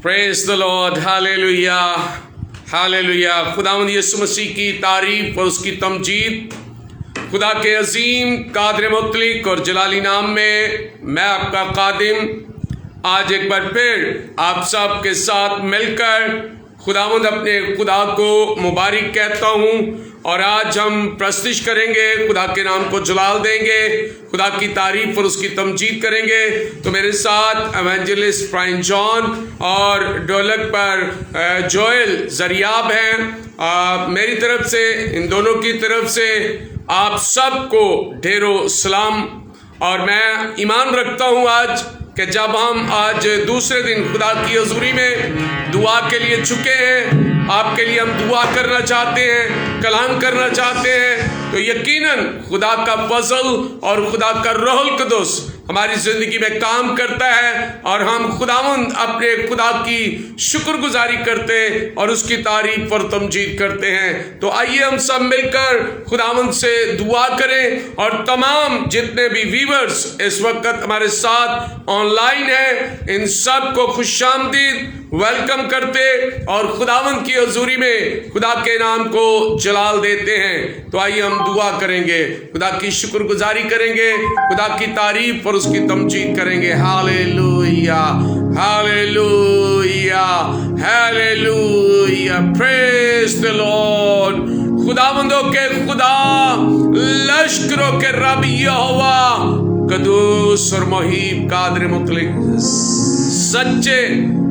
Praise the Lord, hallelujah hallelujah. खुदावंद यीशु मसीह की तारीफ और उसकी तमजीद खुदा के अजीम कादिर मुतलिक और जलाली नाम में मैं आपका कादिम आज एक बार फिर आप सब के साथ मिलकर खुदावंद अपने खुदा को मुबारक कहता हूँ। और आज हम प्रस्तुत करेंगे, खुदा के नाम को जलाल देंगे, खुदा की तारीफ और उसकी तमजीद करेंगे। तो मेरे साथ एवेंजलिस्ट ब्रायन जॉन और ढोलक पर जोएल जरियाब हैं। मेरी तरफ से, इन दोनों की तरफ से आप सबको ढेरों सलाम। और मैं ईमान रखता हूँ आज कि जब हम आज दूसरे दिन खुदा की हजूरी में दुआ के लिए झुके हैं, आपके लिए हम दुआ करना चाहते हैं, कलाम करना चाहते हैं, तो यकीनन खुदा का फजल और खुदा का रूहुल कुद्दूस हमारी ज़िंदगी में काम करता है और हम खुदावंद अपने खुदा की शुक्रगुजारी करते और उसकी तारीफ और तमजीद करते हैं। तो आइए हम सब मिलकर खुदावंद से दुआ करें। और तमाम जितने भी व्यूअर्स इस वक्त हमारे साथ ऑनलाइन हैं, इन सब को खुशामदीद वेलकम करते और खुदावंद की हजूरी में खुदा के नाम को जलाल देते हैं। तो आइए हम दुआ करेंगे, खुदा की शुक्रगुजारी करेंगे, खुदा की तारीफ और उसकी तमजीद करेंगे। Hallelujah hallelujah hallelujah, praise the Lord. खुदावंदों के खुदा, लश्करों के रब यहोवा कदूस और मुहीब कादिर मुतलिक, सच्चे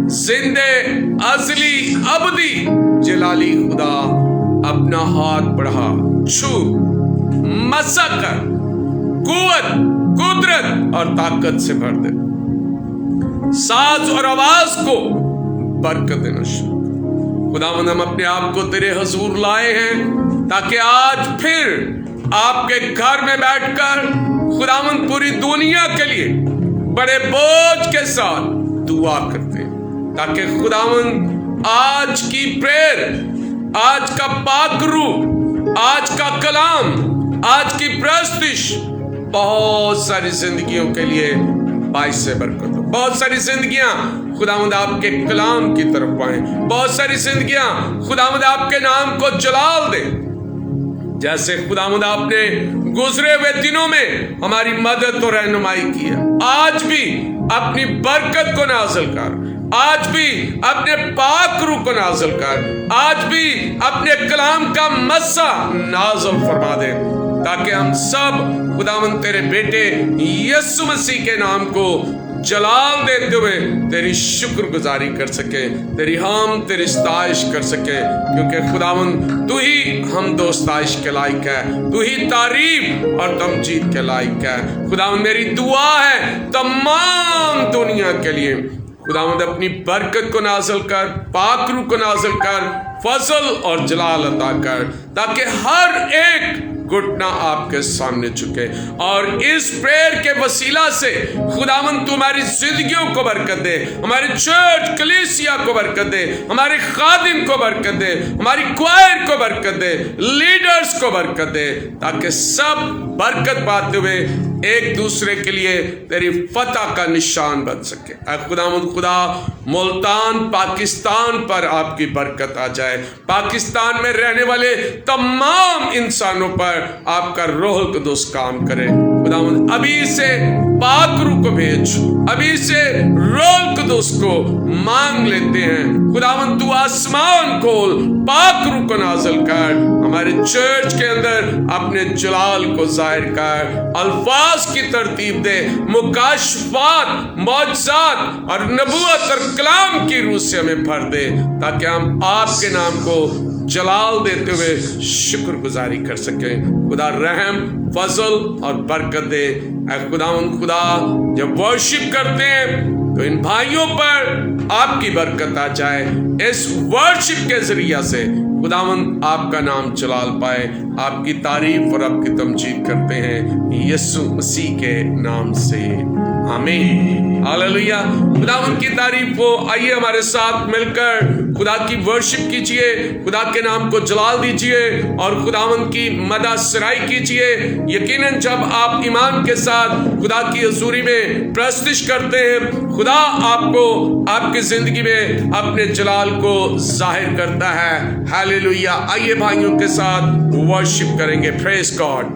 जिंदे अज़ली अबदी जलाली खुदा, अपना हाथ बढ़ा, छू, मसा कर, कुव्वत, कुदरत और ताकत से भर दे, साज और आवाज को बरकत देना शुरू। खुदावंद हम अपने आप को तेरे हुजूर लाए हैं ताकि आज फिर आपके घर में बैठकर खुदावंद पूरी दुनिया के लिए बड़े बोझ के साथ दुआ करते, ताकि खुदावंद आज की प्रेयर, आज का पाक रूह, आज का कलाम, आज की प्रस्तुति बहुत सारी जिंदगियों के लिए बाइस से बरकत हो। बहुत सारी जिंदगियां खुदावंद आपके कलाम की तरफ आए, बहुत सारी जिंदगियां खुदावंद आपके नाम को जलाल दे। जैसे खुदावंद आपने गुजरे हुए दिनों में हमारी मदद और रहनुमाई की है, आज भी अपनी बरकत को नाज़िल कर, आज भी अपने पाक रूह को नाज़िल कर, आज भी अपने कलाम का मस्सा नाज़िल फरमा दे, ताकि हम सब खुदावंद तेरे बेटे यीशु मसीह के नाम को जलाल देते हुए तेरी शुक्रगुजारी कर सके, तेरी हम तेरी सताइश कर सके, क्योंकि खुदावंद तू ही हम दो सताइश के लायक है, तू ही तारीफ और तमजीद के लायक है। खुदावंद मेरी दुआ है तमाम दुनिया के लिए, खुदावंद अपनी बरकत को नाज़िल कर, पाक रूह को नाज़िल कर, फजल और जलाल अता कर, ताकि हर एक घुटना आपके सामने झुके। और इस प्रेयर के वसीला से खुदावंद तू हमारी जिंदगियों को बरकत दे, हमारे चर्च कलीसिया को बरकत दे, हमारे खादिम को बरकत दे, हमारी क्वायर को बरकत दे, लीडर्स को बरकत दे, ताकि सब बरकत पाते हुए एक दूसरे के लिए तेरी फतह का निशान बन सके। खुदावंद खुदा, मुल्तान पाकिस्तान पर आपकी बरकत आ जाए, पाकिस्तान में रहने वाले तमाम इंसानों पर आपका रूहुल कुद्दूस काम करे। खुदावंद अभी से पाक रूह को भेज, अभी से रूहुल कुद्दूस को मांग लेते हैं। खुदावंद तू आसमान खोल, पाक रूह को नाज़िल कर, हमारे चर्च के अंदर अपने जलाल को जाहिर कर, अल्फाज की तरतीब दे, मुकाशफात, मौजज़ात और नबूवत और कलाम की रूह से हमें भर दे, ताकि हम आपके नाम को जलाल देते हुए शुक्रगुजारी कर सके। खुदा रहम, फजल और बरकत दे। खुदावंद खुदा, जब वर्शिप करते हैं तो इन भाइयों पर आपकी बरकत आ जाए, इस वर्शिप के जरिया से खुदावंद आपका नाम जलाल पाए। आपकी तारीफ और आपकी तमजीद करते हैं यीशु मसीह के नाम से, आमीन हालेलुया। खुदावंद की तारीफ हो। आइए हमारे साथ मिलकर खुदा की वर्शिप कीजिए, खुदा के नाम को जलाल दीजिए और खुदावंद की मदद सराई कीजिए। यकीनन जब आप ईमान के साथ खुदा की हजूरी में प्रस्तुत करते हैं, खुदा आपको आपके आपकी जिंदगी में अपने जलाल को जाहिर करता है। हालेलुया। आइए भाइयों के साथ वर्शिप करेंगे। Praise God.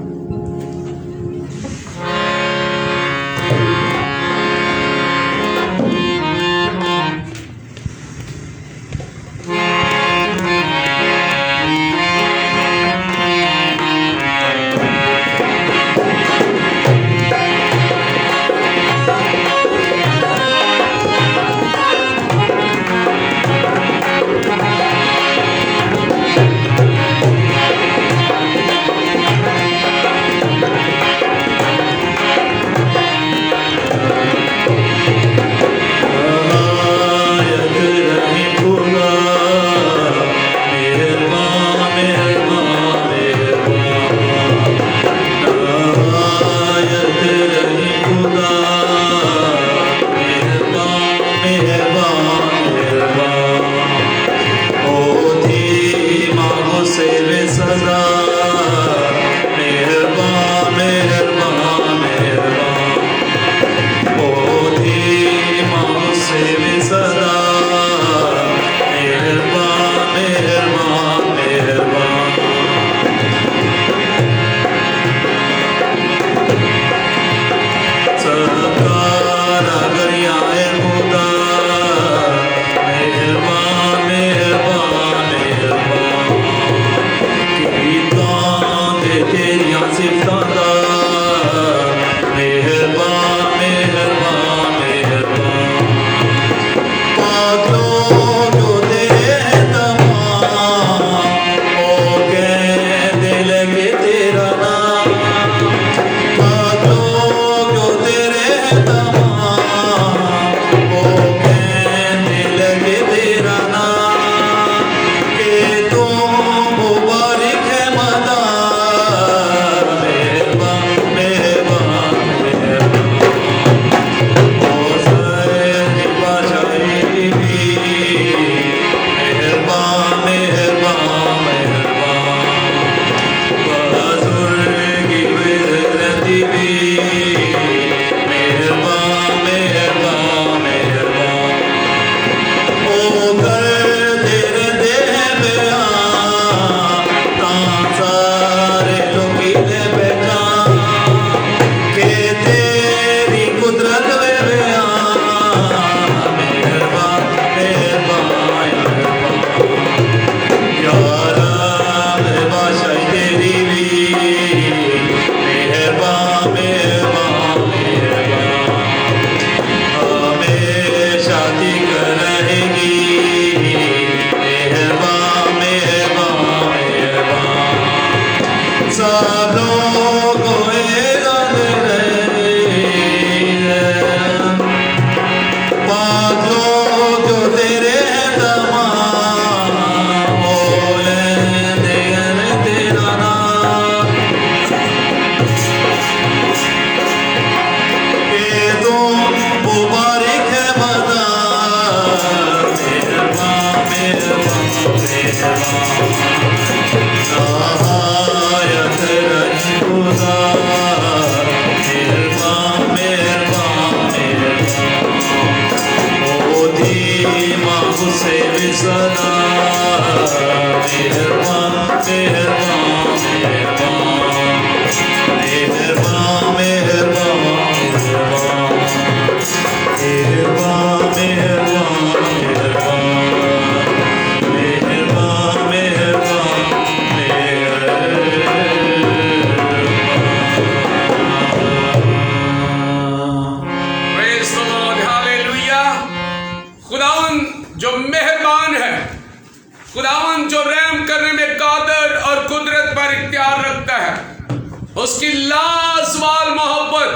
उसकी लाजवाब मोहब्बत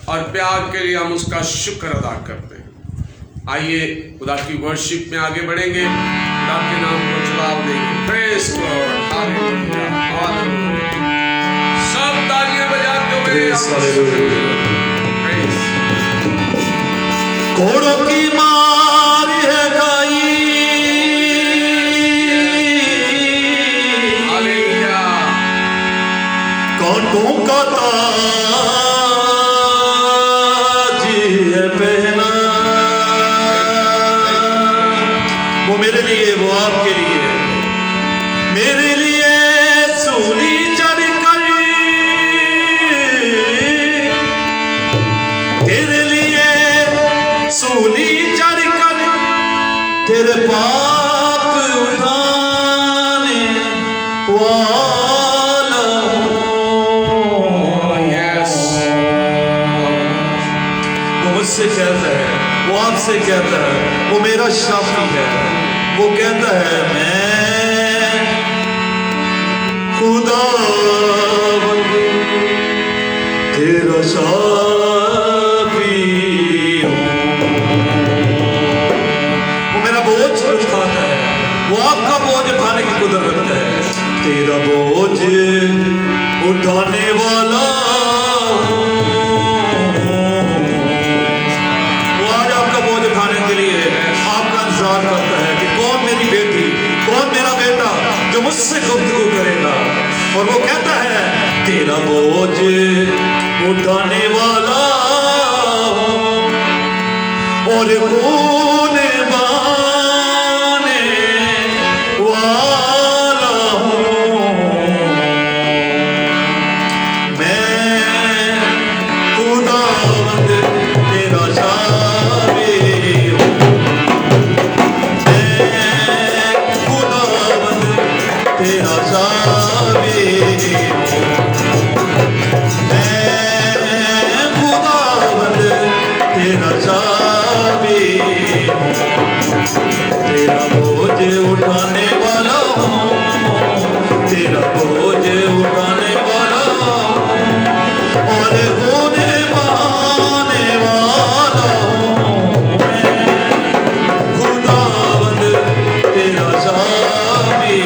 और प्यार के लिए हम उसका शुक्र अदा करते हैं। आइए खुदा की वर्शिप में आगे बढ़ेंगे, खुदा के नाम को जलाल देंगे। Praise God, hallelujah, hallelujah. सब तालियां बजाते हुए प्रेज। घोड़ों की मार है गाई, हालेलुया। कांटों का ताज है पहना, मेरे लिए, वो आपके लिए। मेरे लिए सूली चढ़ कर, तेरे लिए सूली चढ़ कर, तेरे पाप उठाने वाला हूँ। Yes. वो मुझसे कहता है, वो आपसे कहता है, वो मेरा शाफी है। वो कहता है मैं खुदा तेरा शाफी हूँ। वो मेरा बोझ उठाता है, वो आपका बोझ उठाने की कुदरत रखता है। तेरा बोझ उठाने वाला मुझसे गुफ्तगू करेगा, और वो कहता है तेरा बोझ उठाने वाला और खून बहाने वाला हूँ। मैं खुदावंद तेरा शाफी हूँ। तेरा शाफी मैं खुदावंद तेरा शाफी तेरा बोझ उठाने वाला हूँ, तेरा बोझ उठाने वाला हूँ और खून बहाने वाला हूँ। मैं खुदावंद तेरा शाफी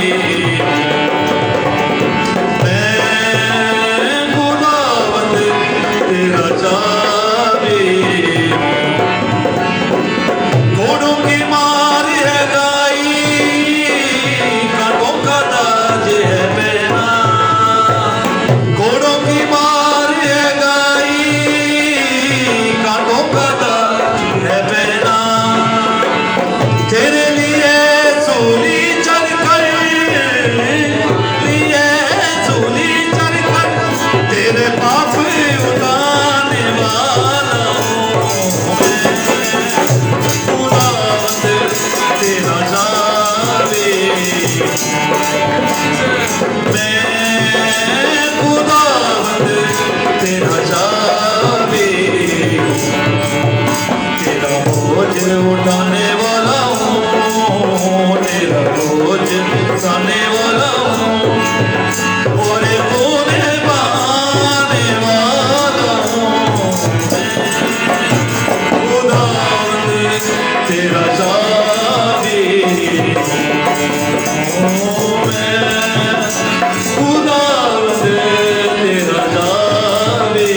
उठाने वाला हूँ, तेरा बोझ उठाने वाला हूँ और खून बहाने वाला हूँ। खुदावंद तेरा शाफी हूँ। मैं खुदावंद तेरा शाफी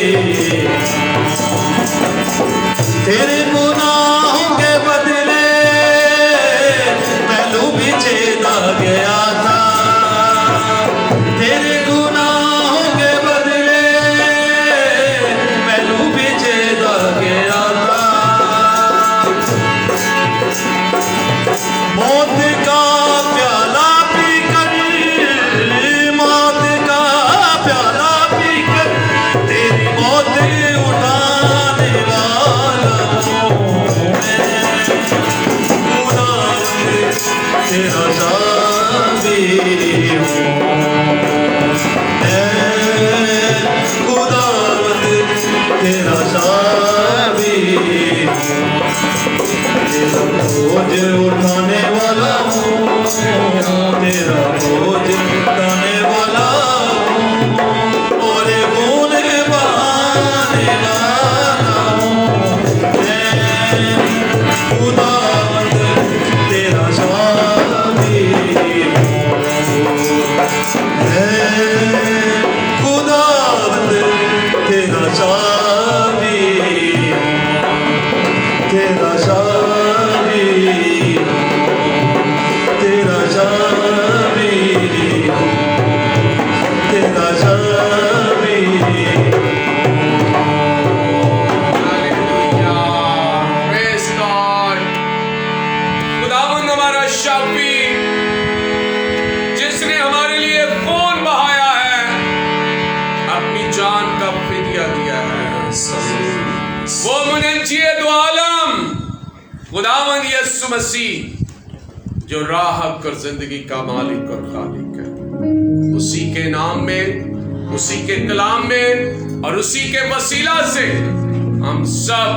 तेरे गुनाहों के बदले पहलू भी छेदा गया था। तेरे गुनाहों के बदले पहलू भी छेदा गया था। मौत का प्याला पीकर, मौत का प्याला पीकर तेरी मौत उठाने वाला तेरा शाफी हूँ। खुदावंद तेरा शाफी तेरा बोझ उठाने वाला हूँ, तेरा बोझ उठाने वाला हूँ और खून बहाने वाला हूँ। मैं खुदावंद तेरा शाफी शापी, जिसने हमारे लिए खून बहाया है, अपनी जान का फिदिया दिया है, वो मुनज्जिए दो आलम खुदावंद यीशु मसीह, जो राह हक और जिंदगी का मालिक और खालिक है। उसी के नाम में, उसी के कलाम में और उसी के वसीला से हम सब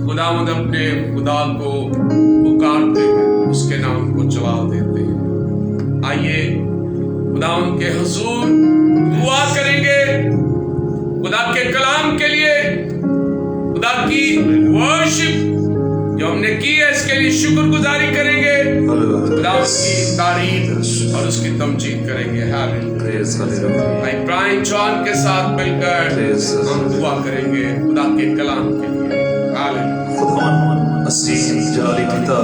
खुदावंद अपने खुदा को पुकारते हैं, उसके नाम को चला देते हैं। आइए खुदावंद के हुजूर दुआ करेंगे, खुदा के कलाम के लिए, खुदा की वर्शिप जो हमने की है इसके लिए शुक्रगुजारी करेंगे, खुदा उसकी तारीफ और उसकी तमजीद करेंगे। हालेलुया। इब्राहिम जॉन के साथ मिलकर हम दुआ करेंगे खुदा के कलाम के लिए। हालेलुया। खुदावन असीम जलाली पिता,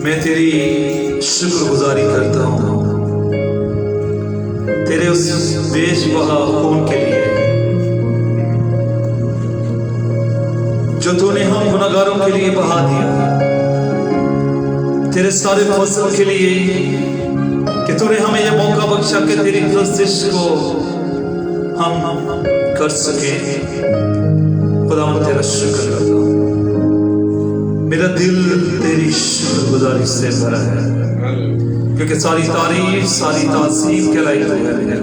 मैं तेरी शुक्रगुजारी करता हूँ तेरे उस बेशबहा खून के लिए जो तूने हम गुनाहगारों के लिए बहा दिया, तेरे सारे फसल के लिए कि तूने हमें यह मौका बख्शा कि तेरी प्रस्तिश को हम कर सके। खुदावंद तेरा शुक्र करता हूँ, मेरा दिल तेरी शुक्रगुजारी से भरा है, क्योंकि सारी तारीफ सारी तासीम के लायक है।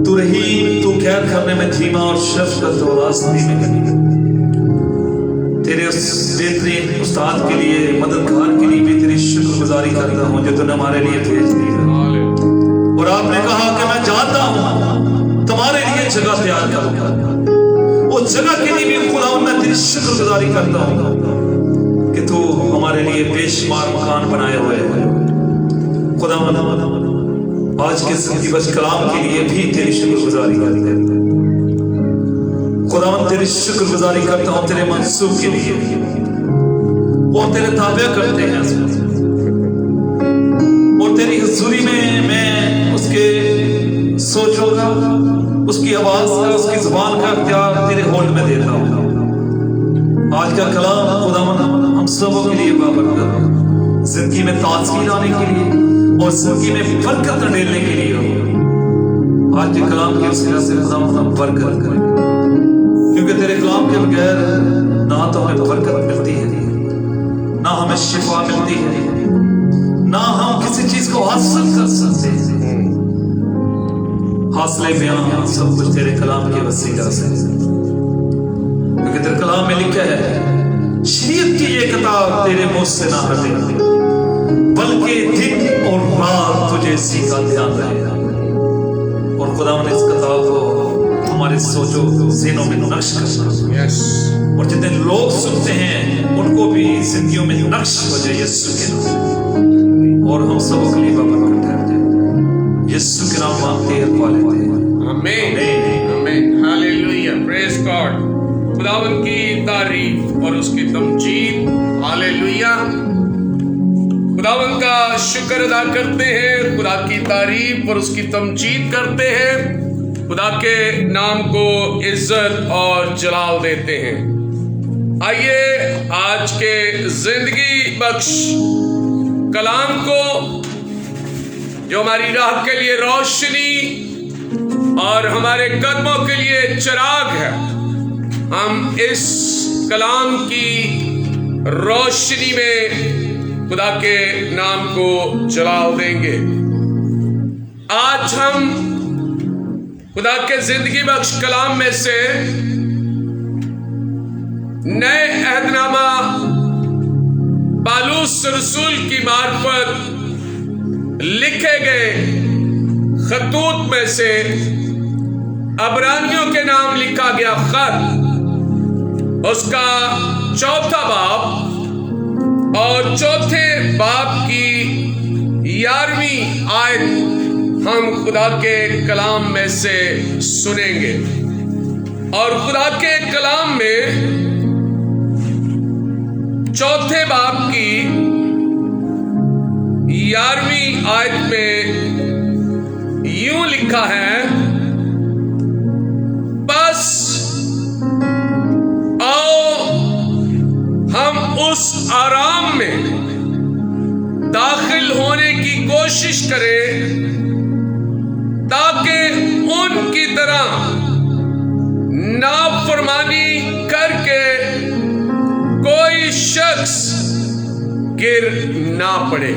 तू रहीम, तू खैर करने में धीमा और शफकत और रास्ते में कमी। तेरे उस बेहतरीन उस्ताद के लिए, मददगार के लिए भी तेरी शुक्रगुजारी करता हूँ जो तूने हमारे लिए भेज दिया। और आपने कहा कि मैं जाता हूँ तुम्हारे लिए जगह तैयार करूंगा। उस जगह के लिए भी खुदा मैं तेरी शुक्रगुजारी करता हूँ कि तू हमारे लिए बेशुमार मकान बनाए हुए है। खुदा आज के जिंदगी बस कलाम के लिए भी तेरी शुक्रगुजारी करते हैं। खुदा तेरी शुक्रगुजारी करता हूँ तेरे मंसूब के लिए, वो तेरे ताबे करते हैं और तेरी हुजूरी में मैं उसके सोचों का, उसकी आवाज का, उसकी जुबान का इख्तियार तेरे होल्ड में देता हूँ। आज का कलाम खुदावन हम सबों के लिए बाबरकत, जिंदगी में ताजगी लाने के लिए और जिंदगी में बरकत ढेरने के लिए हो। आज के कलाम के वसीला से खुदावन हम बरकत करें, क्योंकि तेरे कलाम के बगैर ना तो हमें बरकत मिलती है, ना हमें शिफा मिलती है, ना हम किसी चीज को हासिल कर सकते हैं। हासिल बयां सब कुछ तेरे कलाम के वसीला से, क्योंकि तेरे कलाम में लिखा है शरीयत की ये किताब तेरे मुंह से ना हटे, बल्कि दिन और रात तुझे इसी का ध्यान रहेगा। और खुदा ने इस किताब को हमारे सोचो ज़हनों में नक्श करना, और जितने लोग सुनते हैं उनको भी जिंदगियों में नक्श हो जाए यीशु के नाम, और हम सबों के लिए बरकत ठहर जाए। यीशु के नाम मांगते हैं, पा लेते हैं। आमीन आमीन। Hallelujah, praise God. खुदावंद की तारीफ और उसकी तमजीद। हालेलुया। खुदावंद का शुक्र अदा करते हैं, खुदा की तारीफ और उसकी तमजीद करते हैं, खुदा के नाम को इज्जत और जलाल देते हैं। आइए आज के जिंदगी बख्श कलाम को, जो हमारी राह के लिए रोशनी और हमारे कदमों के लिए चिराग है, हम इस कलाम की रोशनी में खुदा के नाम को जलाल देंगे। आज हम खुदा के जिंदगी बख्श कलाम में से नए अहदनामा पालूस रसूल की मार्फत लिखे गए खतूत में से अबरानियों के नाम लिखा गया खत, उसका चौथा बाब और चौथे बाब की 11वीं आयत हम खुदा के कलाम में से सुनेंगे। और खुदा के कलाम में चौथे बाब की 11वीं आयत में यूं लिखा है, बस आओ हम उस आराम में داخل ہونے کی کوشش کرے تاکہ ان کی طرح نافرمانی کر کے کوئی شخص گر نہ پڑے۔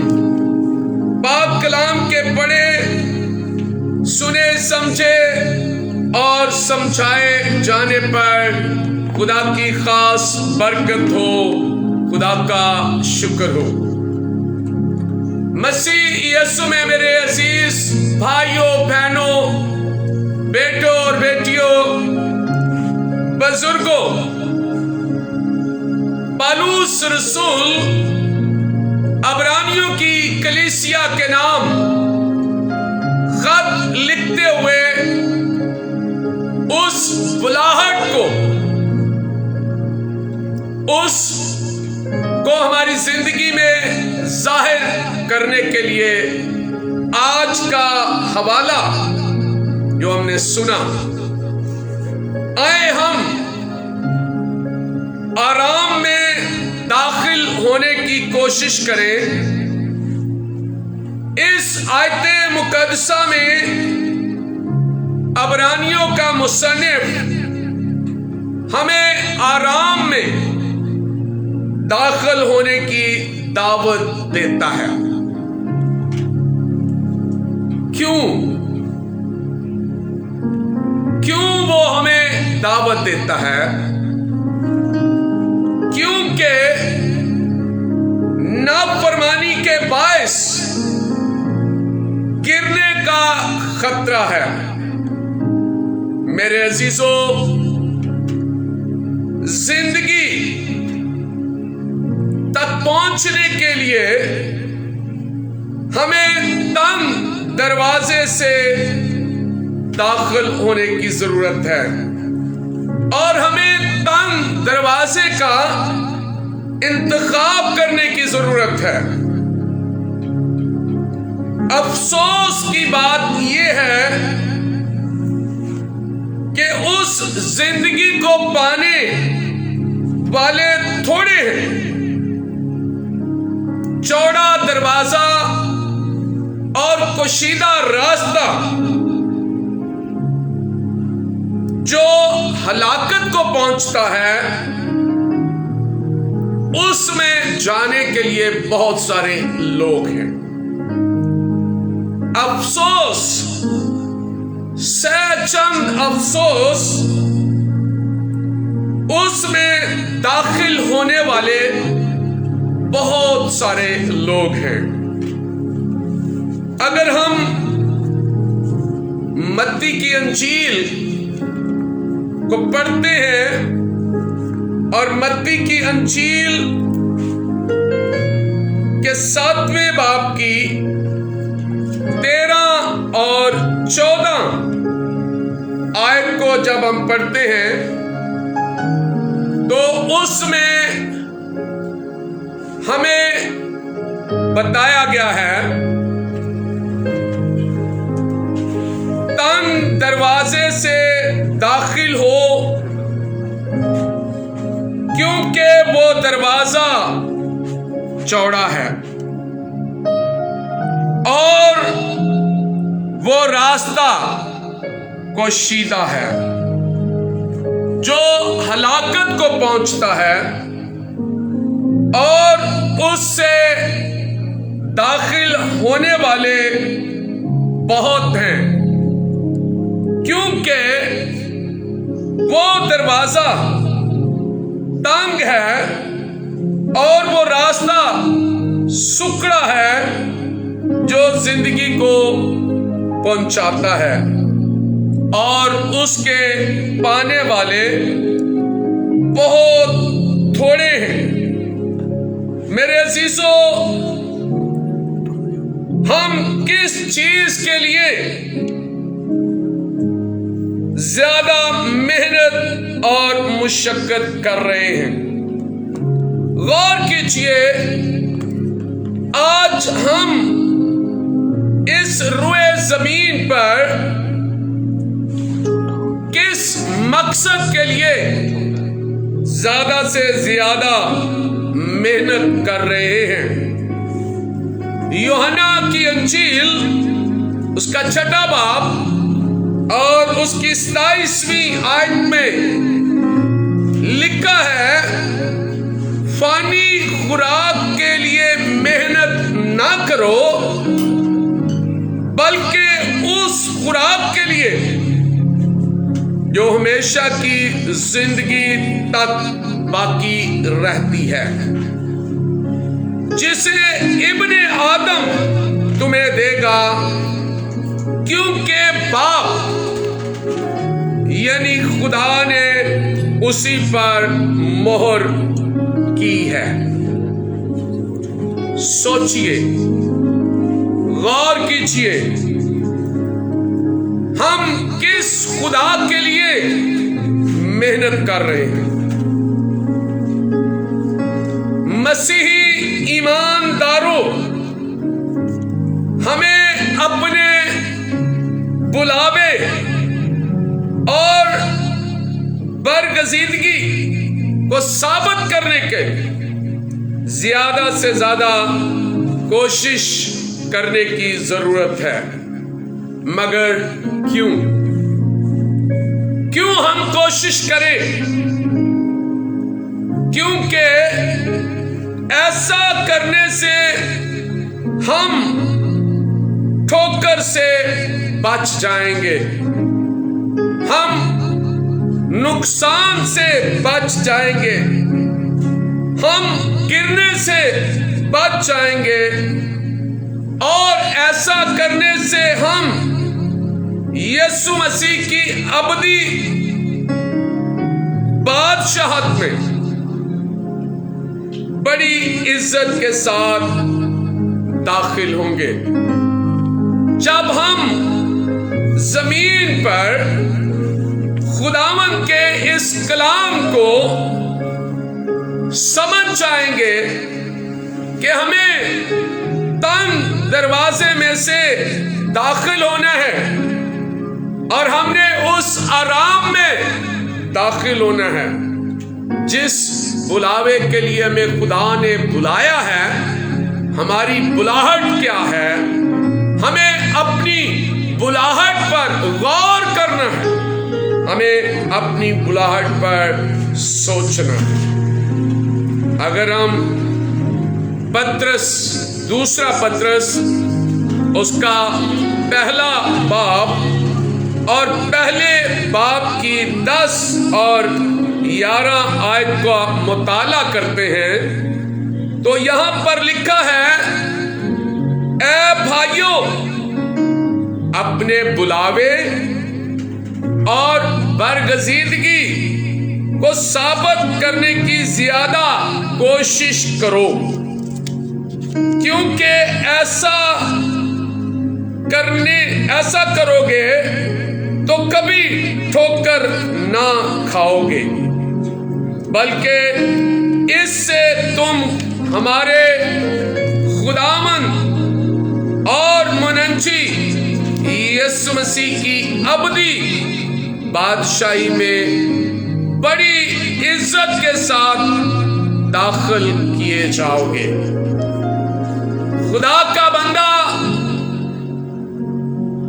پاک کلام کے پڑھے، سنے، سمجھے اور سمجھائے جانے پر خدا کی خاص برکت ہو، خدا کا شکر ہو۔ مسیح یسوع میں میرے عزیز بھائیوں، بہنوں، بیٹوں اور بیٹیوں، بزرگوں، پالوس رسول عبرانیوں کی کلیسیا کے نام خط لکھتے ہوئے اس بلاہٹ کو ہماری زندگی میں ظاہر کرنے کے لیے آج کا حوالہ جو ہم نے سنا، آئے ہم آرام میں داخل ہونے کی کوشش کریں۔ اس آیت مقدسہ میں عبرانیوں کا مصنف ہمیں آرام میں داخل ہونے کی دعوت دیتا ہے۔ کیوں وہ ہمیں دعوت دیتا ہے؟ کیونکہ نافرمانی کے باعث گرنے کا خطرہ ہے۔ میرے عزیزوں، زندگی تک پہنچنے کے لیے ہمیں تنگ دروازے سے داخل ہونے کی ضرورت ہے، اور ہمیں تنگ دروازے کا انتخاب کرنے کی ضرورت ہے۔ افسوس کی بات یہ ہے کہ اس زندگی کو پانے والے تھوڑے ہیں۔ چوڑا دروازہ اور کشیدہ راستہ جو ہلاکت کو پہنچتا ہے، اس میں جانے کے لیے بہت سارے لوگ ہیں۔ افسوس، سہ چند افسوس، اس میں داخل ہونے والے بہت سارے لوگ ہیں۔ اگر ہم متی کی انجیل کو پڑھتے ہیں اور متی کی انجیل کے 7ویں باب کی 13 اور 14 آیت کو جب ہم پڑھتے ہیں تو اس میں ہمیں بتایا گیا ہے، تنگ دروازے سے داخل ہو، کیونکہ وہ دروازہ چوڑا ہے اور وہ راستہ کشیدہ ہے جو ہلاکت کو پہنچتا ہے، اور اس سے داخل ہونے والے بہت ہیں، کیونکہ وہ دروازہ تنگ ہے اور وہ راستہ سکڑا ہے جو زندگی کو پہنچاتا ہے، اور اس کے پانے والے بہت تھوڑے ہیں۔ میرے عزیزوں، ہم کس چیز کے لیے زیادہ محنت اور مشقت کر رہے ہیں؟ غور کیجئے، آج ہم اس روئے زمین پر کس مقصد کے لیے زیادہ سے زیادہ محنت کر رہے ہیں؟ यूहन्ना की अंजील उसका 6वां बाब और उसकी 27वीं आयत में लिखा है, फानी खुराक के लिए मेहनत ना करो, बल्कि उस खुराक के लिए जो हमेशा की जिंदगी तक बाकी रहती है, जिसे इब्ने आदम तुम्हें देगा, क्योंकि बाप यानी खुदा ने उसी पर मोहर की है। सोचिए, गौर कीजिए, हम किस खुदा के लिए मेहनत कर रहे हैं। मसीही ईमानदारों, हमें अपने बुलावे और बरगजीदगी को साबित करने के ज्यादा से ज्यादा कोशिश करने की जरूरत है। मगर क्यों हम कोशिश करें? क्योंकि ऐसा करने से हम ठोकर से बच जाएंगे, हम नुकसान से बच जाएंगे, हम गिरने से बच जाएंगे, और ऐसा करने से हम यीशु मसीह की अबदी बादशाहत में बड़ी इज्जत के साथ दाखिल होंगे। जब हम जमीन पर खुदावन के इस कलाम को समझ जाएंगे कि हमें तंग दरवाजे में से दाखिल होना है और हमने उस आराम में दाखिल होना है जिस बुलावे के लिए हमें खुदा ने बुलाया है। हमारी बुलाहट क्या है? हमें अपनी बुलाहट पर गौर करना है, हमें अपनी बुलाहट पर सोचना है। अगर हम दूसरा पत्रस उसका 1 बाब और पहले बाब की 10 और 11 आयत का मुताला करते हैं तो यहां पर लिखा है, ऐ भाइयों, अपने बुलावे और बरगजीदगी को साबित करने की ज्यादा कोशिश करो, क्योंकि ऐसा करोगे तो कभी ठोकर ना खाओगे, बल्कि इससे तुम हमारे खुदावन और मुनज्जी यीशु मसीह की अबदी बादशाही में बड़ी इज्जत के साथ दाखिल किए जाओगे। खुदा का बंदा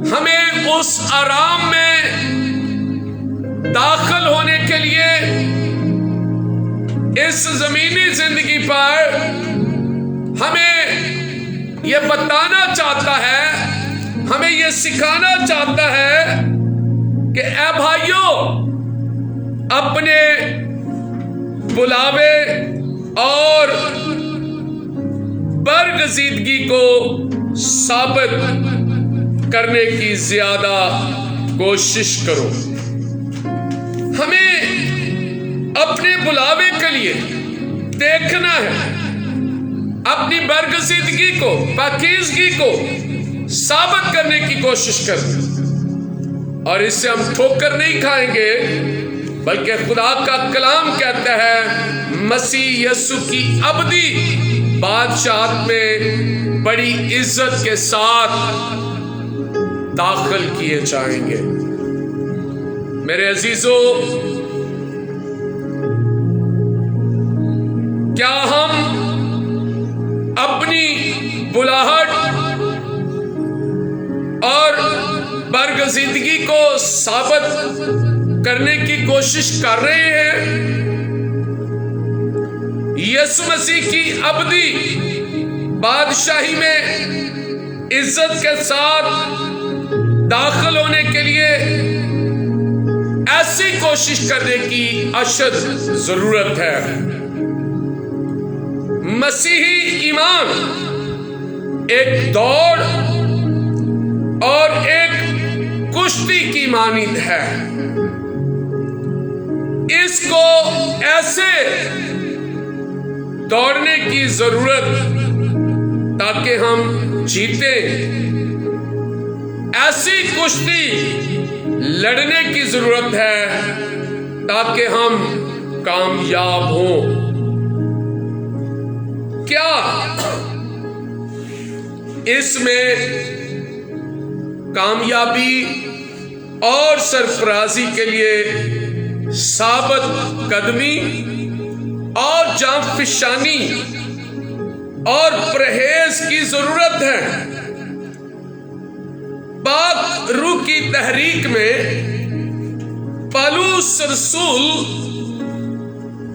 हमें उस आराम में दाखिल होने के लिए इस जमीनी जिंदगी पर हमें यह बताना चाहता है, हमें यह सिखाना चाहता है कि ऐ भाइयों, अपने बुलावे और बरगजीदगी को साबित करने की ज्यादा कोशिश करो। हमें अपने बुलावे के लिए देखना है, अपनी बरगजीदगी को, पाकीज़गी को साबित करने की कोशिश करना, और इससे हम ठोकर नहीं खाएंगे, बल्कि खुदा का कलाम कहता है मसीह यीशु की अबदी बादशाहत में बड़ी इज्जत के साथ दाखिल किए जाएंगे। मेरे अजीजों, क्या हम अपनी बुलाहट برگزیدگی کو ثابت کرنے کی کوشش کر رہے ہیں، یسوع مسیح کی ابدی بادشاہی میں عزت کے ساتھ داخل ہونے کے لیے ایسی کوشش کرنے کی اشد ضرورت ہے۔ مسیحی ایمان ایک دوڑ اور ایک کشتی کی مانند ہے۔ اس کو ایسے دوڑنے کی ضرورت تاکہ ہم جیتیں، ایسی کشتی لڑنے کی ضرورت ہے تاکہ ہم کامیاب ہوں۔ کیا اس میں کامیابی اور سرفرازی کے لیے ثابت قدمی اور جانفشانی اور پرہیز کی ضرورت ہے؟ پاک روح کی تحریک میں پالوس رسول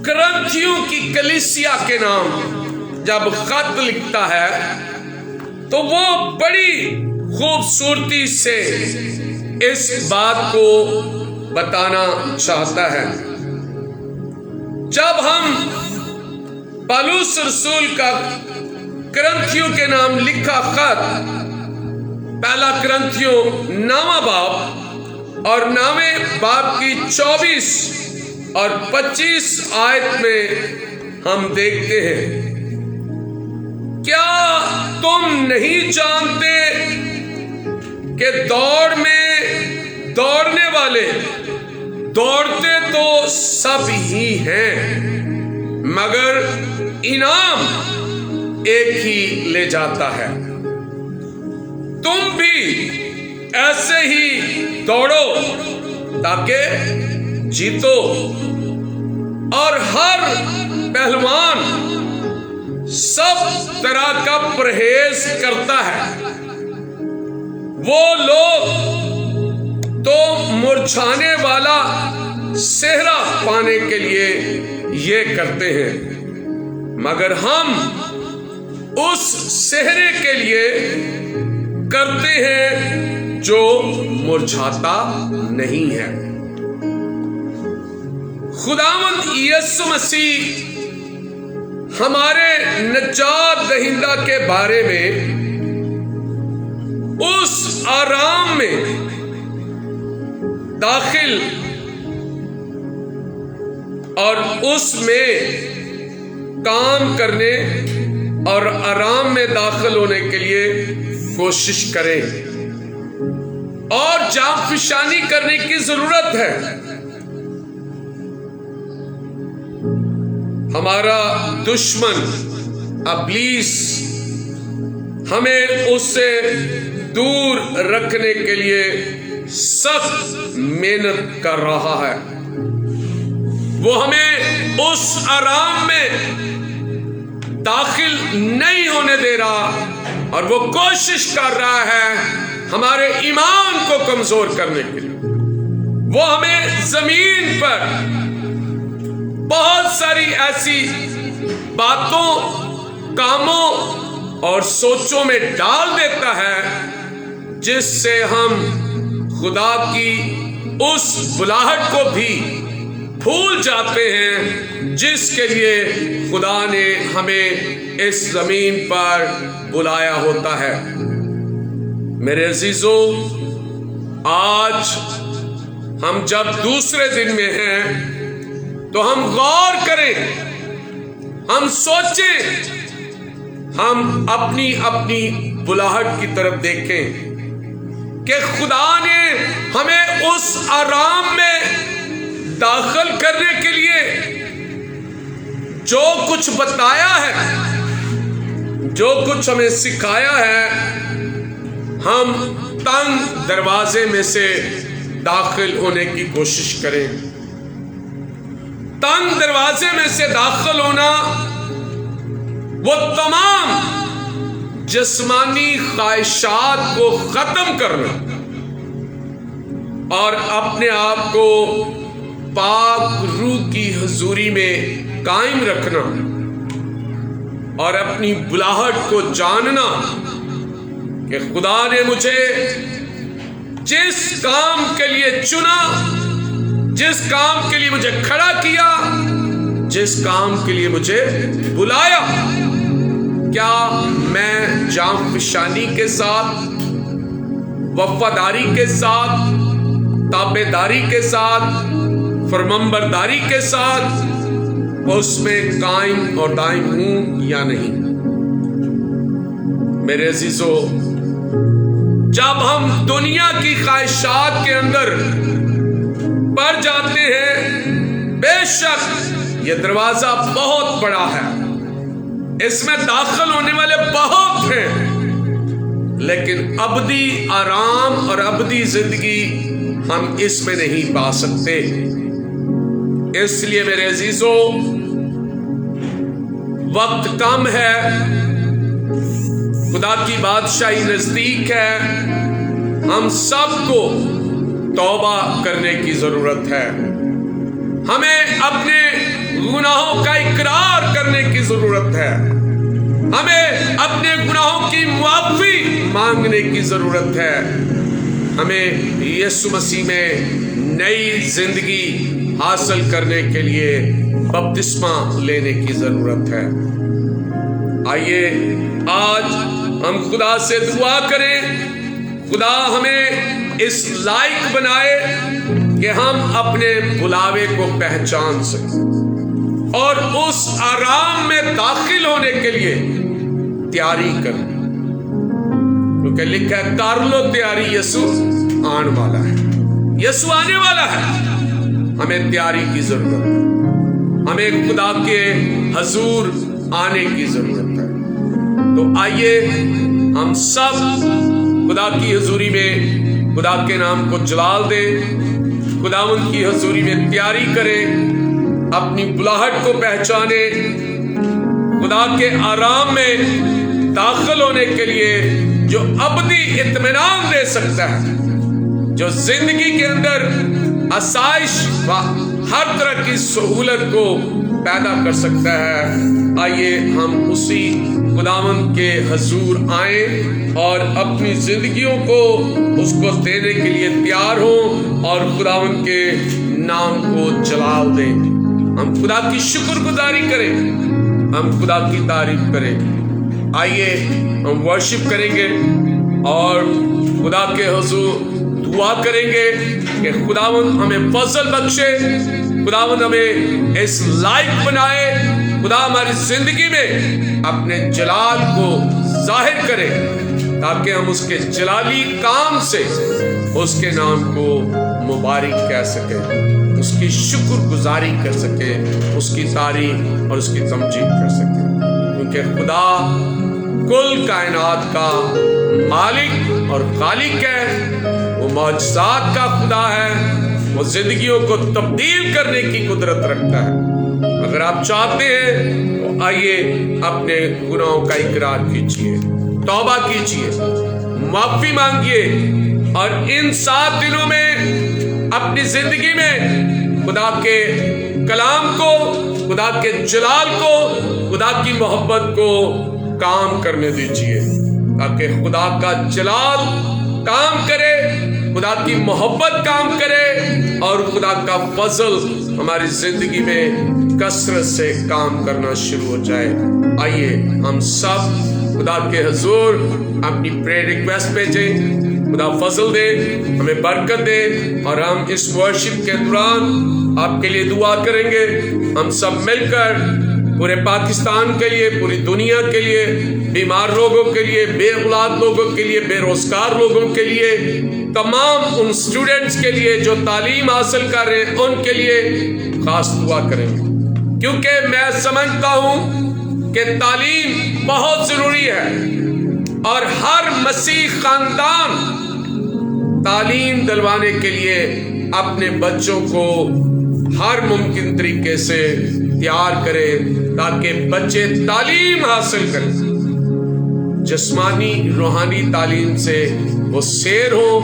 کرنتھیوں کی کلیسیا کے نام جب خط لکھتا ہے تو وہ بڑی خوبصورتی سے اس بات کو بتانا چاہتا ہے۔ جب ہم پالوس رسول کا کرنتھیوں کے نام لکھا خط پہلا کرنتھیوں 9واں باب اور 9ویں باب کی 24 اور 25 آیت میں ہم دیکھتے ہیں، کیا تم نہیں جانتے کہ دوڑ میں دوڑنے والے دوڑتے تو سب ہی ہیں مگر انعام ایک ہی لے جاتا ہے۔ تم بھی ایسے ہی دوڑو تاکہ جیتو، اور ہر پہلوان سب طرح کا پرہیز کرتا ہے۔ وہ لوگ تو مرجھانے والا صحرا پانے کے لیے یہ کرتے ہیں، مگر ہم اس صحرے کے لیے کرتے ہیں جو مرجھاتا نہیں ہے۔ خداوند یسوع مسیح ہمارے نجات دہندہ کے بارے میں اس آرام میں داخل اور اس میں کام کرنے اور آرام میں داخل ہونے کے لیے کوشش کریں اور جانفشانی کرنے کی ضرورت ہے۔ ہمارا دشمن ابلیس ہمیں اس سے دور رکھنے کے لیے سخت محنت کر رہا ہے۔ وہ ہمیں اس آرام میں داخل نہیں ہونے دے رہا اور وہ کوشش کر رہا ہے ہمارے ایمان کو کمزور کرنے کے لیے۔ وہ ہمیں زمین پر بہت ساری ایسی باتوں، کاموں اور سوچوں میں ڈال دیتا ہے جس سے ہم خدا کی اس بلاہٹ کو بھی بھول جاتے ہیں جس کے لیے خدا نے ہمیں اس زمین پر بلایا ہوتا ہے۔ میرے عزیزو، آج ہم جب دوسرے دن میں ہیں تو ہم غور کریں، ہم سوچیں، ہم اپنی اپنی بلاہٹ کی طرف دیکھیں کہ خدا نے ہمیں اس آرام میں داخل کرنے کے لیے جو کچھ بتایا ہے، جو کچھ ہمیں سکھایا ہے، ہم تنگ دروازے میں سے داخل ہونے کی کوشش کریں۔ تنگ دروازے میں سے داخل ہونا وہ تمام جسمانی خواہشات کو ختم کرنا، اور اپنے آپ کو پاک روح کی حضوری میں قائم رکھنا اور اپنی بلاہٹ کو جاننا کہ خدا نے مجھے جس کام کے لیے چنا، جس کام کے لیے مجھے کھڑا کیا، جس کام کے لیے مجھے بلایا، کیا میں جام فشانی کے ساتھ، وفاداری کے ساتھ، تابعداری کے ساتھ، فرمانبرداری کے ساتھ اس میں قائم اور دائم ہوں یا نہیں؟ میرے عزیزو، جب ہم دنیا کی خواہشات کے اندر پڑ جاتے ہیں، بے شک یہ دروازہ بہت بڑا ہے، اس میں داخل ہونے والے بہت ہیں، لیکن ابدی آرام اور ابدی زندگی ہم اس میں نہیں پا سکتے۔ اس لیے میرے عزیزو، وقت کم ہے، خدا کی بادشاہی نزدیک ہے، ہم سب کو توبہ کرنے کی ضرورت ہے، ہمیں اپنے گناہوں کا اقرار کرنے کی ضرورت ہے، ہمیں اپنے گناہوں کی معافی مانگنے کی ضرورت ہے، ہمیں یسوع مسیح میں نئی زندگی حاصل کرنے کے لیے بپتسمہ لینے کی ضرورت ہے۔ آئیے آج ہم خدا سے دعا کریں، خدا ہمیں اس لائق بنائے کہ ہم اپنے بلاوے کو پہچان سکیں اور اس آرام میں داخل ہونے کے لیے تیاری کریں، کیونکہ لکھا ہے کر لو تیاری، یسوع آنے والا ہے، یسوع آنے والا ہے۔ ہمیں تیاری کی ضرورت ہے، ہمیں خدا کے حضور آنے کی ضرورت ہے۔ تو آئیے ہم سب خدا کی حضوری میں خدا کے نام کو جلال دیں، خداوند کی حضوری میں تیاری کریں، اپنی بلاہٹ کو پہچانے، خدا کے آرام میں داخل ہونے کے لیے جو ابدی اطمینان دے سکتا ہے، جو زندگی کے اندر آسائش و ہر طرح کی سہولت کو پیدا کر سکتا ہے۔ آئیے ہم اسی خداوند کے حضور آئیں اور اپنی زندگیوں کو اس کو دینے کے لیے تیار ہوں اور خداوند کے نام کو جلال دیں۔ ہم خدا کی شکر گزاری کریں، ہم خدا کی تعریف کریں۔ آئیے ہم ورشپ کریں گے اور خدا کے حضور دعا کریں گے کہ خداوند ہمیں فضل بخشے، خداوند ہمیں اس لائق بنائے، خدا ہماری زندگی میں اپنے جلال کو ظاہر کرے تاکہ ہم اس کے جلالی کام سے اس کے نام کو مبارک کہہ سکیں، اس کی شکر گزاری کر سکیں، اس کی تعریف اور اس کی تمجید کر سکیں، کیونکہ خدا کل کائنات کا مالک اور خالق ہے، وہ معجزات کا خدا ہے، وہ زندگیوں کو تبدیل کرنے کی قدرت رکھتا ہے۔ اگر آپ چاہتے ہیں تو آئیے اپنے گناہوں کا اقرار کیجئے، توبہ کیجئے، معافی مانگیے اور ان 7 دنوں میں اپنی زندگی میں خدا کے کلام کو، خدا کے جلال کو، خدا کی محبت کو کام کرنے دیجئے تاکہ خدا کا جلال کام کرے، خدا کی محبت کام کرے اور خدا کا فضل ہماری زندگی میں کثرت سے کام کرنا شروع ہو جائے۔ آئیے ہم سب خدا کے حضور اپنی پریئر ریکویسٹ بھیجیں، خدا فضل دے، ہمیں برکت دے، اور ہم اس ورشپ کے دوران آپ کے لیے دعا کریں گے۔ ہم سب مل کر پورے پاکستان کے لیے، پوری دنیا کے لیے، بیمار لوگوں کے لیے، بے اولاد لوگوں کے لیے، بے روزگار لوگوں کے لیے، تمام ان اسٹوڈنٹس کے لیے جو تعلیم حاصل کر رہے ہیں ان کے لیے خاص دعا کریں گے، کیونکہ میں سمجھتا ہوں کہ تعلیم بہت ضروری ہے اور ہر مسیح خاندان تعلیم دلوانے کے لیے اپنے بچوں کو ہر ممکن طریقے سے تیار کرے تاکہ بچے تعلیم حاصل کریں، جسمانی روحانی تعلیم سے وہ سیر ہو،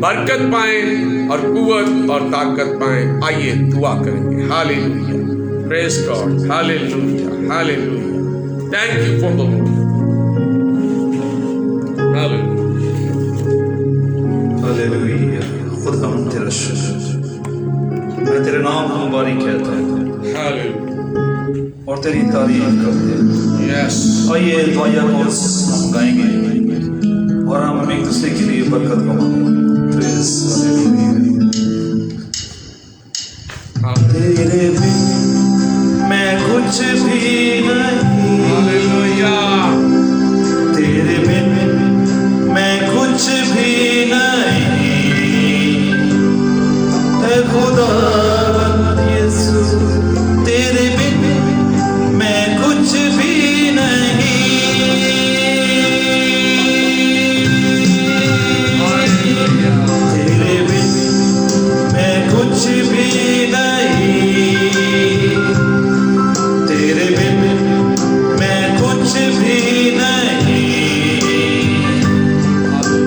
बरकत पाएं और कुव्वत और ताकत पाएं। आइए दुआ करेंगे। Hallelujah, praise God, hallelujah, hallelujah. Thank you for the Lord. Hallelujah. खुदा तेरा शुक्र, मैं तेरे नाम को मुबारक कहता हूँ हालेलुया, और तेरी तारीफ करते हैं। यस, आइए दुआया को हम गाएंगे और हम एक दूसरे के लिए बरकत पाएंगे। Praise hallelujah. तेरे बिन मैं कुछ भी नहीं, हालेलुया, तेरे बिन मैं कुछ भी नहीं, ऐ खुदावंद यीशु तेरे बिन मैं कुछ भी नहीं, तेरे बिन मैं कुछ भी नहीं, तेरे बिन मैं कुछ भी नहीं,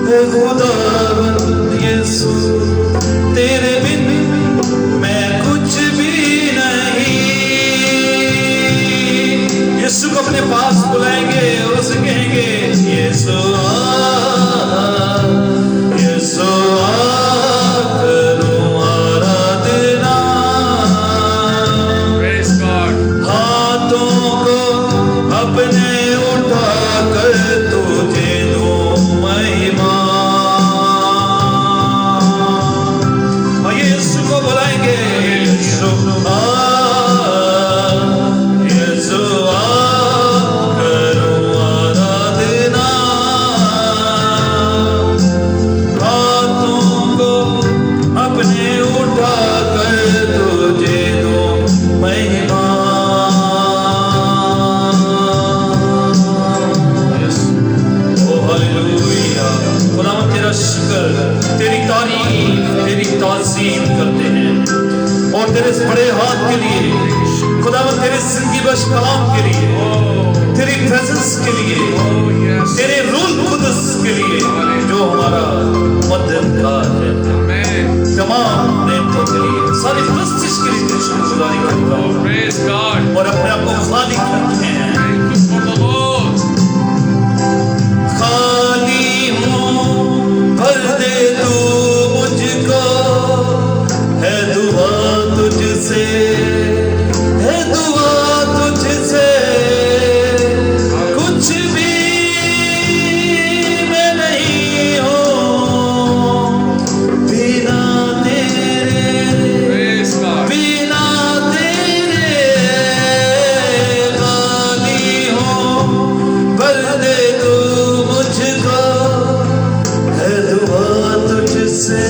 ऐ खुदावंद यीशु तेरे बिन मैं कुछ भी नहीं। यीशु को अपने पास बुलाएंगे और उसे कहेंगे यीशु यीशु करूं आराधना, प्रेज गॉड, हाथों को अपने उठा कर तुझे दूं महिमा। और यीशु को बुलाएंगे यीशु यीशु करूं आराधना, हाथों को अपने उठा कर तुझे दूं महिमा। ओ हालेलुया। खुदावंद तेरा शुक्र, तेरी तारीफ, तेरी ताज़ीम करते हैं और तेरे इस बड़े हाथ के लिए, खुदावंद तेरे जिंदगी बख्श कलाम के लिए, तेरी प्रेजेंस के लिए, यस, तेरे रूह कुदस के लिए जो हमारा मददगार है। आमेन, तमाम नेमतों के लिए, सारी प्रस्तिश के लिए तेरी शुक्रगुजारी करता हूँ प्रेज गॉड, और अपने आप को खाली करते हैं। Thank you for the Lord. खाली हूँ भर दे तू मुझको, है दुआ तुझसे, है दुआ तुझसे, कुछ भी मैं नहीं हूँ बिना तेरे, प्रेज गॉड, बिना तेरे, खाली हूँ भर दे तू मुझको, है दुआ तुझसे,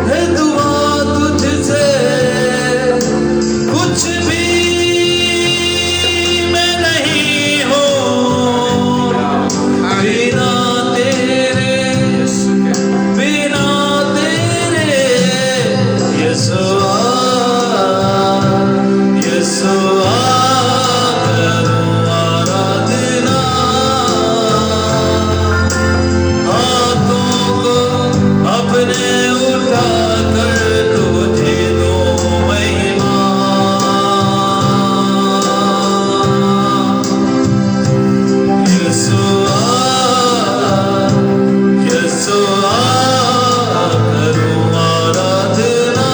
है दुआ तुझसे, कुछ भी मैं नहीं हूँ बिना तेरे, बिना तेरे, यीशुआ यीशुआ करूं आराधना, हाथों को अपने उठा कर तुझे दूं महिमा। यीशुआ यीशुआ करूं आराधना,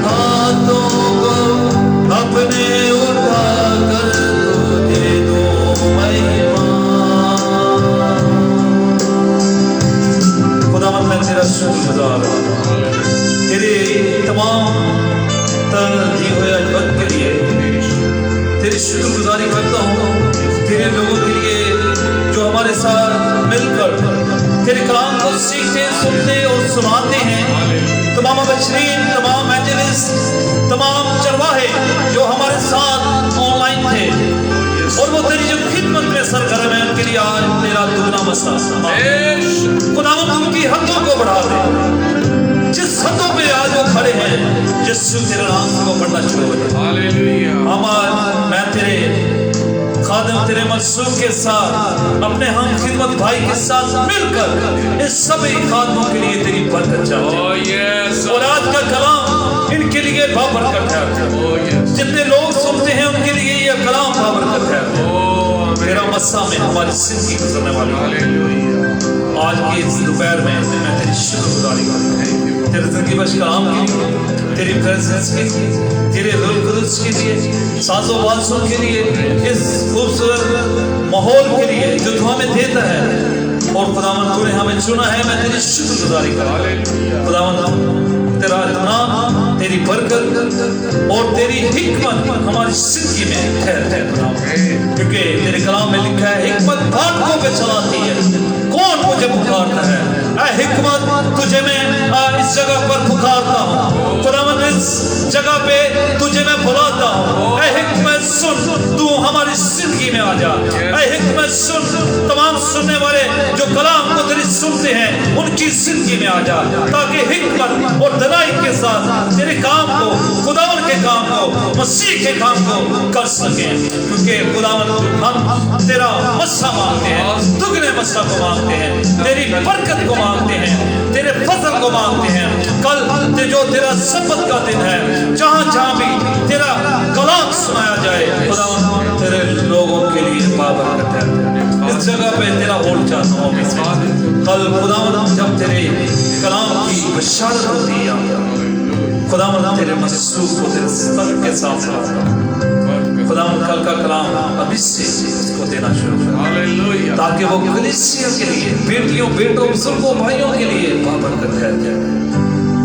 हाथों को अपने उठा कर तुझे दूं महिमा। खुदावंद मैं तेरा शुक्रगुजार हूँ तेरे तमाम दिए हुए वक्त के लिए, तेरी शुक्रगुजारी करता हूँ तेरे लोगों के लिए जो हमारे साथ मिलकर तेरे कलाम को सीखते, सुनते और सुनाते हैं। तमाम बशरीन, तमाम एंजेलिस्ट, तमाम चरवाहे जो हमारे साथ ऑनलाइन थे और वो तेरी जो खिदमत में सरगर्म है, उनके लिए आज तेरा दुगना मसा खुदावंद उनकी हदों को बढ़ा दे। जिस हदों पे आज वो खड़े हैं, यीशु तेरे नाम से वो बढ़ना शुरू हो जाए। हालेलुया, मैं तेरे खादिम, तेरे तेरे मंसूब के साथ अपने हम खिदमत भाई के साथ मिलकर इस सभी खादमों के लिए तेरी बरकत चाहते हैं। Oh yes. और आज का कलाम इनके लिए बाबरकत है। Oh yes. जितने लोग सुनते हैं उनके लिए यह कलाम बाबरकत है। Oh तेरा मस्सा में हमारी जिंदगी गुजरने वाली है। Hallelujah. आज की इस दोपहर में मैं तेरी शुक्रगुजारी करता हूँ तेरे जिंदगी बख्श कलाम के लिए, तेरी प्रेजेंस के लिए, तेरे रूह कुदस के लिए, साजो वासों के लिए, इस खूबसूरत माहौल के लिए जो तू हमें देता है। और खुदावन तूने हमें चुना है, मैं तेरी शुक्रगुजारी करता हूँ। खुदावन तेरा नाम, तेरी बरकत और तेरी हिकमत हमारी जिंदगी में ठहर क्योंकि तेरे कलाम में लिखा है हिकमत फाटकों पे चलाती है, कौन मुझे पुकारता है? ऐ हिकमत तुझे मैं इस जगह पर पुकारता हूँ, खुदावन इस जगह पे तुझे मैं बुलाता हूँ। ऐ हिकमत सुन, तू हमारी जिंदगी में आ जा। ऐ हिकमत सुन, तमाम सुनने वाले जो कलाम को तेरी सुनते हैं उनकी जिंदगी में आ जा, ताकि हिकमत और दलाई के साथ तेरे काम को, खुदावन के काम को, मसीह के काम को कर सके। क्योंकि खुदावन हम तेरा मस्सा मांगते हैं, दुगने मस्सा को मांगते हैं, तेरी बरकत को मांगते हैं, तेरे फजल को मांगते हैं। कल जो तेरा सब्बत का दिन है, जहाँ जहाँ भी तेरा कलाम सुनाया जाए, खुदावन तेरे लोगों के लिए बाबरकत है। इस जगह पे तेरा होल चाहता हूँ कल खुदावन जब तेरे कलाम की बशारत होती है, खुदावन तेरे मसरूफ को तेरे सर के सामने, खुदावन कल का कलाम अभी से उसको देना शुरू कर, Hallelujah. ताकि वो कलीसिया के लिए, बेटियों बेटों बुजुर्गों भाइयों के लिए बाबरकत है।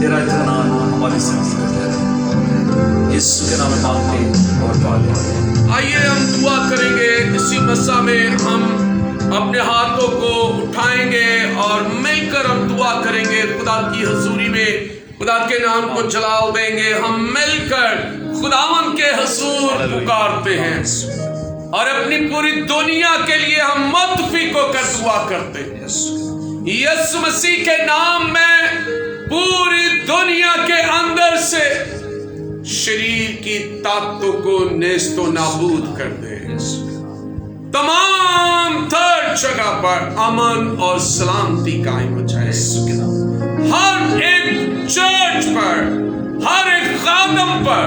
तेरा इत्मीनान हमारी जिंदगी में है, यीशु के नाम में मांगते और पाते हैं। आइए हम दुआ करेंगे। इसी मस्सा में हम अपने हाथों को उठाएंगे और मिलकर हम दुआ करेंगे। खुदा की हजूरी में खुदा के नाम को जलाल देंगे। हम मिलकर खुदावन के हजूर पुकारते हैं और अपनी पूरी दुनिया के लिए हम मुत्तफिक होकर दुआ करते हैं। यीशु मसीह के नाम में पूरी दुनिया के अंदर से शरीर की ताकतों को नेस्तो नाबूद कर दे। तमाम हर जगह पर अमन और सलामती कायम हो जाए। हर एक चर्च पर, हर एक खादम पर,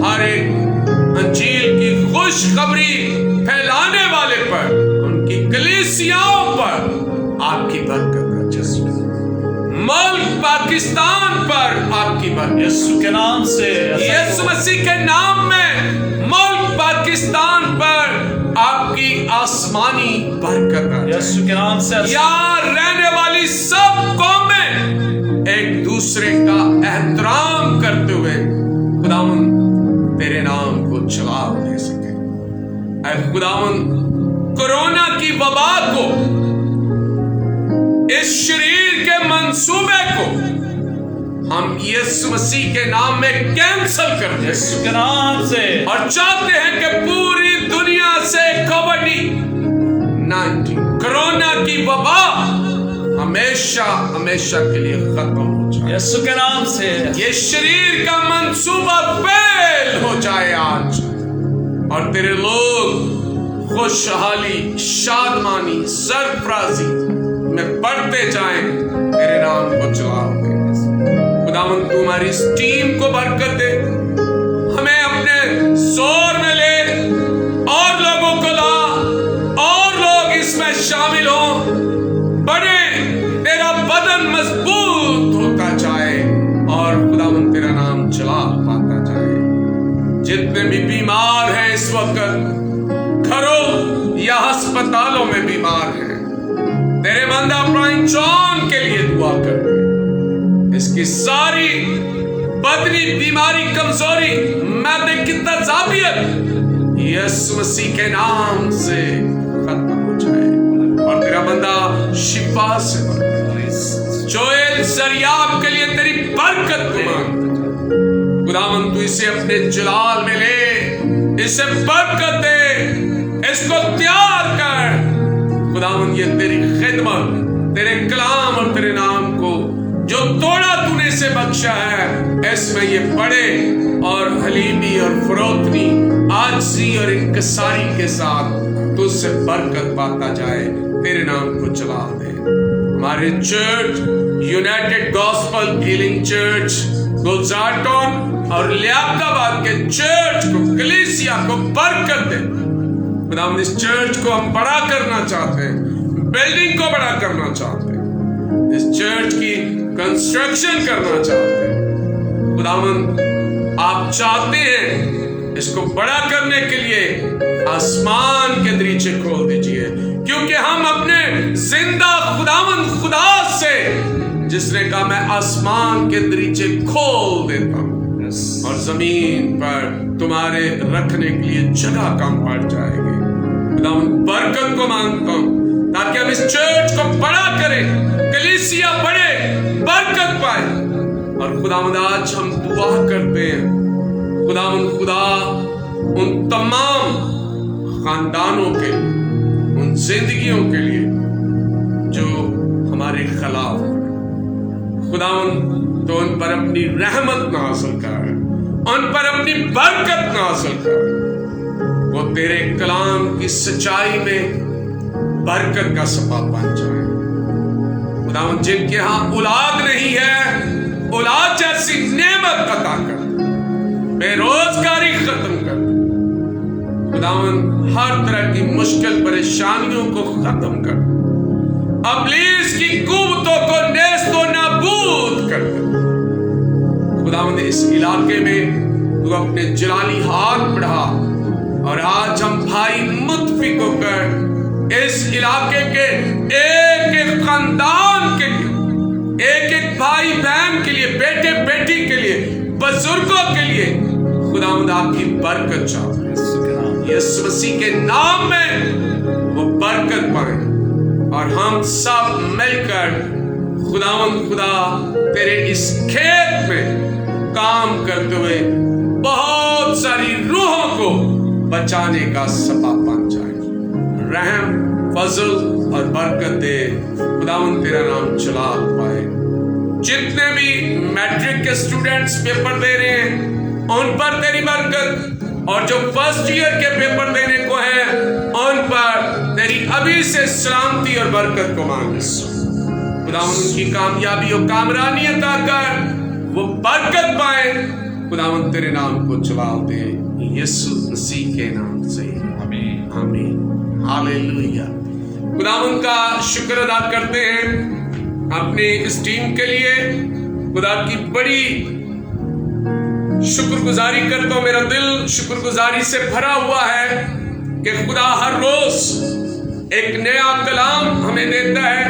हर एक अंजील की खुशखबरी फैलाने वाले पर, उनकी कलीसियाओं पर आपकी बरकत है। मुल्क पाकिस्तान पर आपकी बरकत, यीशु के नाम से, यीशु मसीह के नाम में मुल्क पाकिस्तान पर आपकी आसमानी बरकत है। यीशु के नाम से यहाँ रहने वाली सब कौमें एक दूसरे का एहतराम करते हुए खुदावन तेरे नाम को जलाल दे सके। ऐ खुदावन कोरोना की वबा को, इस शरीर के मंसूबे को हम यीशु मसीह के नाम में कैंसल कर दें यीशु के नाम से, और चाहते हैं कि पूरी दुनिया से कोविड-19 कोरोना की वबा हमेशा हमेशा के लिए खत्म हो जाए। यीशु के नाम से ये शरीर का मंसूबा फेल हो जाए आज, और तेरे लोग खुशहाली, शादमानी, सरफराजी में बढ़ते जाएं। तेरे नाम को जलाल दे। खुदावन तू हमारी इस टीम को बरकत दे, हमें अपने जोर में ले और लोगों को ला, और लोग इसमें शामिल हो, बड़े, तेरा बदन मजबूत होता जाए और खुदावन तेरा नाम जलाल पाता जाए। जितने भी बीमार हैं इस वक्त घरों या अस्पतालों में बीमार हैं, तेरे बंदा ब्रायन जॉन के लिए दुआ कर, इसकी सारी बदनी बीमारी, कमजोरी, मैदे की तजाबियत यीशु मसीह के नाम से खत्म हो जाए, और तेरा बंदा शिफा से जोएल सरियाब के लिए तेरी बरकत मांगता। खुदावन तू इसे अपने जलाल में ले, इसे बरकत दे, इसको तैयार कर। खुदावन ये तेरी खिदमत, तेरे कलाम और तेरे नाम को जो तोड़ा तूने इसे बख्शा है, इसमें ये बड़े और हलीमी और फरोख्ती, आजिज़ी और इंकिसारी के साथ तुझसे बरकत पाता जाए, तेरे नाम को चला दे। हमारे church, united gospel healing church Gulzartown और लियाकताबाद के चर्च को, कलीसिया को बरकत दे। खुदावंद इस चर्च को हम बड़ा करना चाहते हैं, बिल्डिंग को बड़ा करना चाहते हैं, इस चर्च की कंस्ट्रक्शन करना चाहते हैं। खुदावंद आप चाहते हैं इसको बड़ा करने के लिए आसमान के दरीचे खोल दीजिए, क्योंकि हम अपने जिंदा खुदावंद खुदा से, जिसने कहा मैं आसमान के दरीचे खोल देता हूं और जमीन पर तुम्हारे रखने के लिए जगह कम पड़ जाएगी। खुदावंद बरकत को मांगता हूं ताकि हम इस चर्च को बड़ा करें, कलीसिया बढ़े, बरकत पाए। और खुदावंद आज हम दुआ करते हैं, खुदावंद खुदा उन तमाम खानदानों के, उन जिंदगियों के लिए जो हमारे खिलाफ, खुदावंद तो उन पर अपनी रहमत नाज़िल कर, उन पर अपनी बरकत नाज़िल कर। वो तेरे कलाम की सच्चाई में बरकत का सबब बन जाए। खुदावंद जिनके यहाँ औलाद नहीं है, औलाद जैसी नेमत अता कर, बेरोजगारी खत्म कर। खुदावंद हर तरह की मुश्किल परेशानियों को खत्म कर, इब्लीस की कुव्वतों को नेस्तो नाबूद कर दे। खुदावंद इस इलाके में तू अपने जलाली हाथ बढ़ा, और आज हम भाई मुत्फिक होकर इस इलाके के एक एक खानदान के लिए, एक एक भाई बहन के लिए, बेटे बेटी के लिए, बुजुर्गों के लिए खुदावंद आपकी बरकत चाहते हैं। यीशु मसीह के नाम में वो बरकत पाए, और हम सब मिलकर खुदावंद खुदा तेरे इस खेत में काम करते हुए बहुत सारी रूहों को बचाने का सबब बन जाए। रहम, फजल और बरकत दे। खुदावंद तेरा नाम चला पाए। जितने भी मैट्रिक के स्टूडेंट्स पेपर दे रहे हैं उन पर तेरी बरकत, और जो फर्स्ट ईयर के पेपर देने को है उन पर तेरी अभी से सलामती और बरकत को मांग। खुदावंद उनकी कामयाबी और कामरानी अता कर, वो बरकत पाए। खुदावंद तेरे नाम को चला दे, यीशु मसीह के नाम से, आमीन आमीन हालेलुया। खुदावंद का शुक्र अदा करते हैं अपने इस टीम के लिए। खुदा की बड़ी शुक्रगुजारी करता हूं, मेरा दिल शुक्रगुजारी से भरा हुआ है कि खुदा हर रोज एक नया कलाम हमें देता है,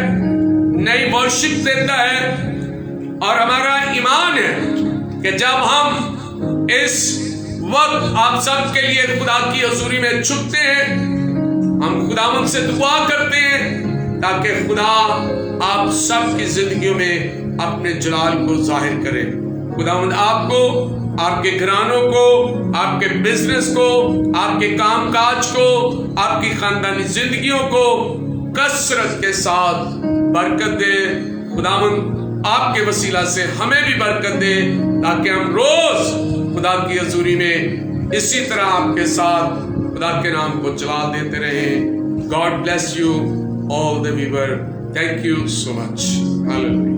नई वर्शिप देता है, और हमारा ईमान है कि जब हम इस वक्त आप सब के लिए खुदा की हजूरी में झुकते हैं, हम खुदावंद से दुआ करते हैं ताकि खुदा आप सब की जिंदगियों में अपने जलाल को जाहिर करे। खुदावंद आपको, आपके घरानों को, आपके बिजनेस को, आपके कामकाज को, आपकी खानदानी जिंदगियों को कसरत के साथ बरकत दे। खुदावंद आपके वसीला से हमें भी बरकत दे, ताकि हम रोज खुदा की हजूरी में इसी तरह आपके साथ खुदा के नाम को चला देते रहे। God bless you all the viewer. Thank you so much. Hallelujah.